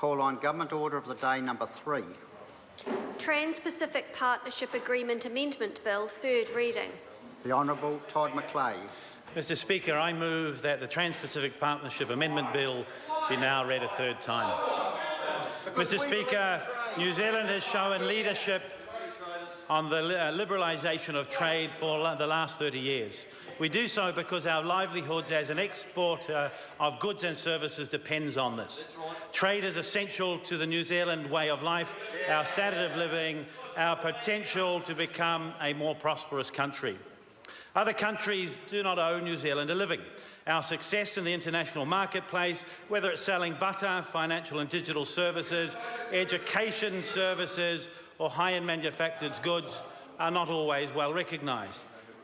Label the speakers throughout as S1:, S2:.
S1: call on Government Order of the Day number 3.
S2: Trans-Pacific Partnership Agreement Amendment Bill, third reading.
S1: The Honourable Todd McLeay.
S3: Mr Speaker, I move that the Trans-Pacific Partnership Amendment Bill be now read a third time. Mr Speaker, New Zealand has shown leadership on the liberalisation of trade for the last 30 years. We do so because our livelihoods as an exporter of goods and services depends on this. Trade is essential to the New Zealand way of life, our standard of living, our potential to become a more prosperous country. Other countries do not owe New Zealand a living. Our success in the international marketplace, whether it's selling butter, financial and digital services, education services, or high-end manufactured goods, are not always well recognised.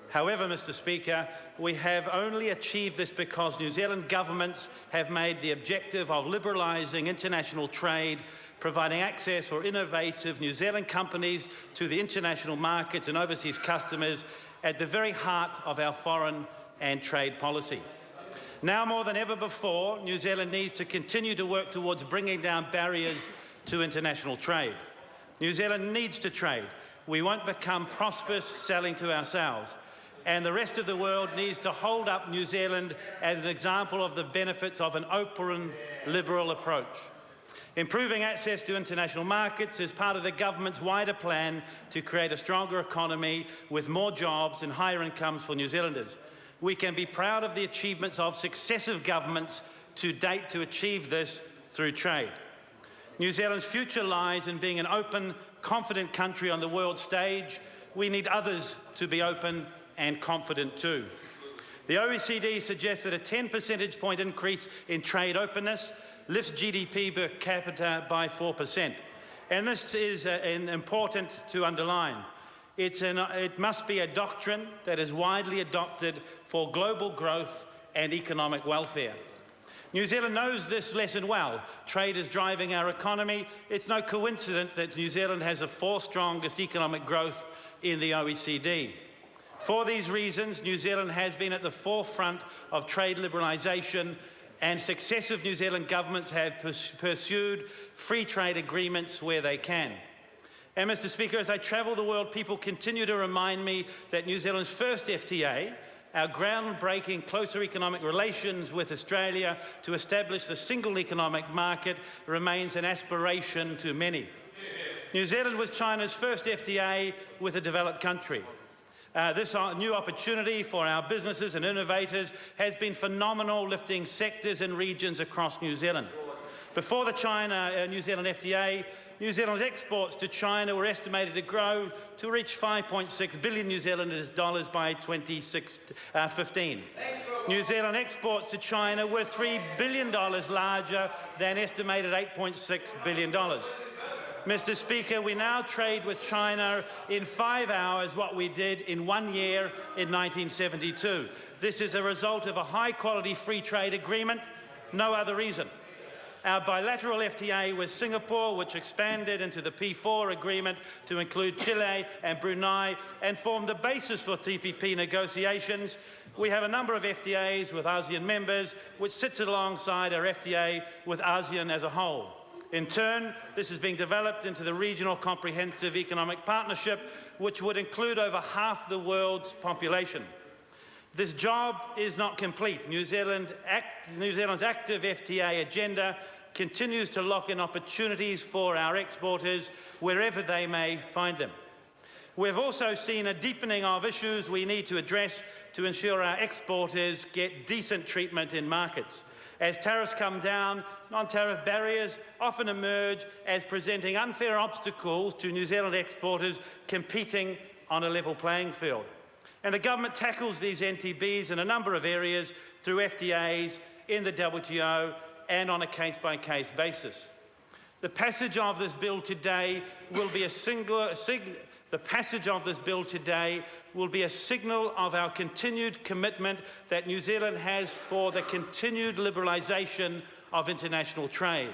S3: However, Mr Speaker, we have only achieved this because New Zealand governments have made the objective of liberalising international trade, providing access for innovative New Zealand companies to the international markets and overseas customers at the very heart of our foreign and trade policy. Now more than ever before, New Zealand needs to continue to work towards bringing down barriers to international trade. New Zealand needs to trade. We won't become prosperous selling to ourselves. And the rest of the world needs to hold up New Zealand as an example of the benefits of an open, liberal approach. Improving access to international markets is part of the government's wider plan to create a stronger economy with more jobs and higher incomes for New Zealanders. We can be proud of the achievements of successive governments to date to achieve this through trade. New Zealand's future lies in being an open, confident country on the world stage. We need others to be open and confident too. The OECD suggests that a 10 percentage point increase in trade openness lifts GDP per capita by 4%. And this is important to underline. It must be a doctrine that is widely adopted for global growth and economic welfare. New Zealand knows this lesson well. Trade is driving our economy. It's no coincidence that New Zealand has the fourth strongest economic growth in the OECD. For these reasons, New Zealand has been at the forefront of trade liberalisation, and successive New Zealand governments have pursued free trade agreements where they can. And Mr Speaker, as I travel the world, people continue to remind me that New Zealand's first FTA, our groundbreaking closer economic relations with Australia to establish the single economic market, remains an aspiration to many. New Zealand was China's first FTA with a developed country. This new opportunity for our businesses and innovators has been phenomenal, lifting sectors and regions across New Zealand. Before the China-New Zealand FTA, New Zealand's exports to China were estimated to grow to reach 5.6 billion New Zealand dollars by 2015. New Zealand exports to China were $3 billion larger than estimated $8.6 billion. Mr Speaker, we now trade with China in 5 hours what we did in 1 year in 1972. This is a result of a high-quality free trade agreement, no other reason. Our bilateral FTA with Singapore, which expanded into the P4 agreement to include Chile and Brunei and formed the basis for TPP negotiations. We have a number of FTAs with ASEAN members, which sits alongside our FTA with ASEAN as a whole. In turn, this is being developed into the Regional Comprehensive Economic Partnership, which would include over half the world's population. This job is not complete. New Zealand's active FTA agenda continues to lock in opportunities for our exporters wherever they may find them. We've also seen a deepening of issues we need to address to ensure our exporters get decent treatment in markets. As tariffs come down, non-tariff barriers often emerge as presenting unfair obstacles to New Zealand exporters competing on a level playing field. And the government tackles these NTBs in a number of areas through FTAs, in the WTO, and on a case-by-case basis. The passage of this bill today will be a signal of our continued commitment that New Zealand has for the continued liberalisation of international trade.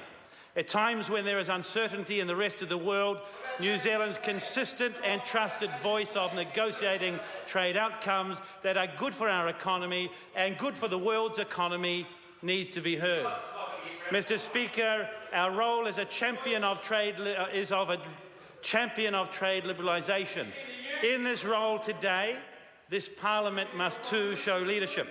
S3: At times when there is uncertainty in the rest of the world, New Zealand's consistent and trusted voice of negotiating trade outcomes that are good for our economy and good for the world's economy needs to be heard. Mr. Speaker, our role as a champion of trade is of a champion of trade liberalisation. In this role today, this Parliament must too show leadership.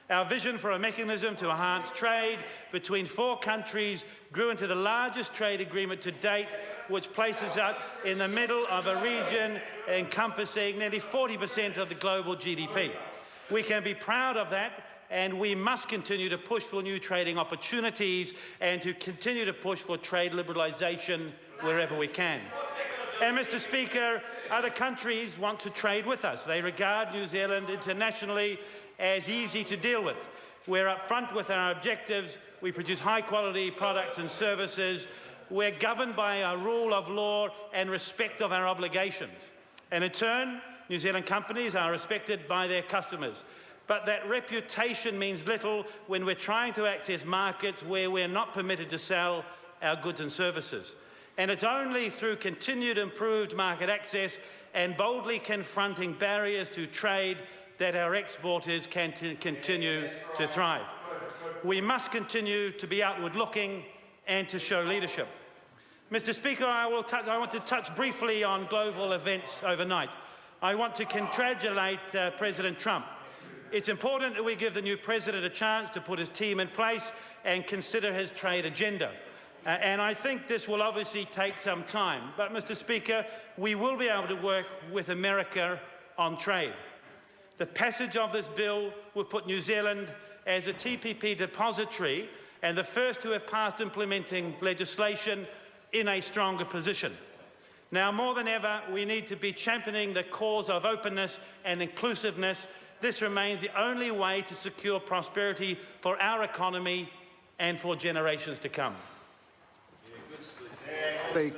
S3: Our vision for a mechanism to enhance trade between 4 countries grew into the largest trade agreement to date, which places us in the middle of a region encompassing nearly 40% of the global GDP. We can be proud of that, and we must continue to push for new trading opportunities and to continue to push for trade liberalisation wherever we can. And, Mr. Speaker, other countries want to trade with us. They regard New Zealand internationally as easy to deal with. We're upfront with our objectives. We produce high-quality products and services. We're governed by our rule of law and respect of our obligations. And in turn, New Zealand companies are respected by their customers. But that reputation means little when we're trying to access markets where we're not permitted to sell our goods and services. And it's only through continued improved market access and boldly confronting barriers to trade that our exporters can continue to thrive. We must continue to be outward-looking and to show leadership. Mr. Speaker, I want to touch briefly on global events overnight. I want to congratulate President Trump. It's important that we give the new president a chance to put his team in place and consider his trade agenda. And I think this will obviously take some time. But, Mr. Speaker, we will be able to work with America on trade. The passage of this bill will put New Zealand as a TPP depository and the first to have passed implementing legislation in a stronger position. Now, more than ever, we need to be championing the cause of openness and inclusiveness. This remains the only way to secure prosperity for our economy and for generations to come.
S1: Speak.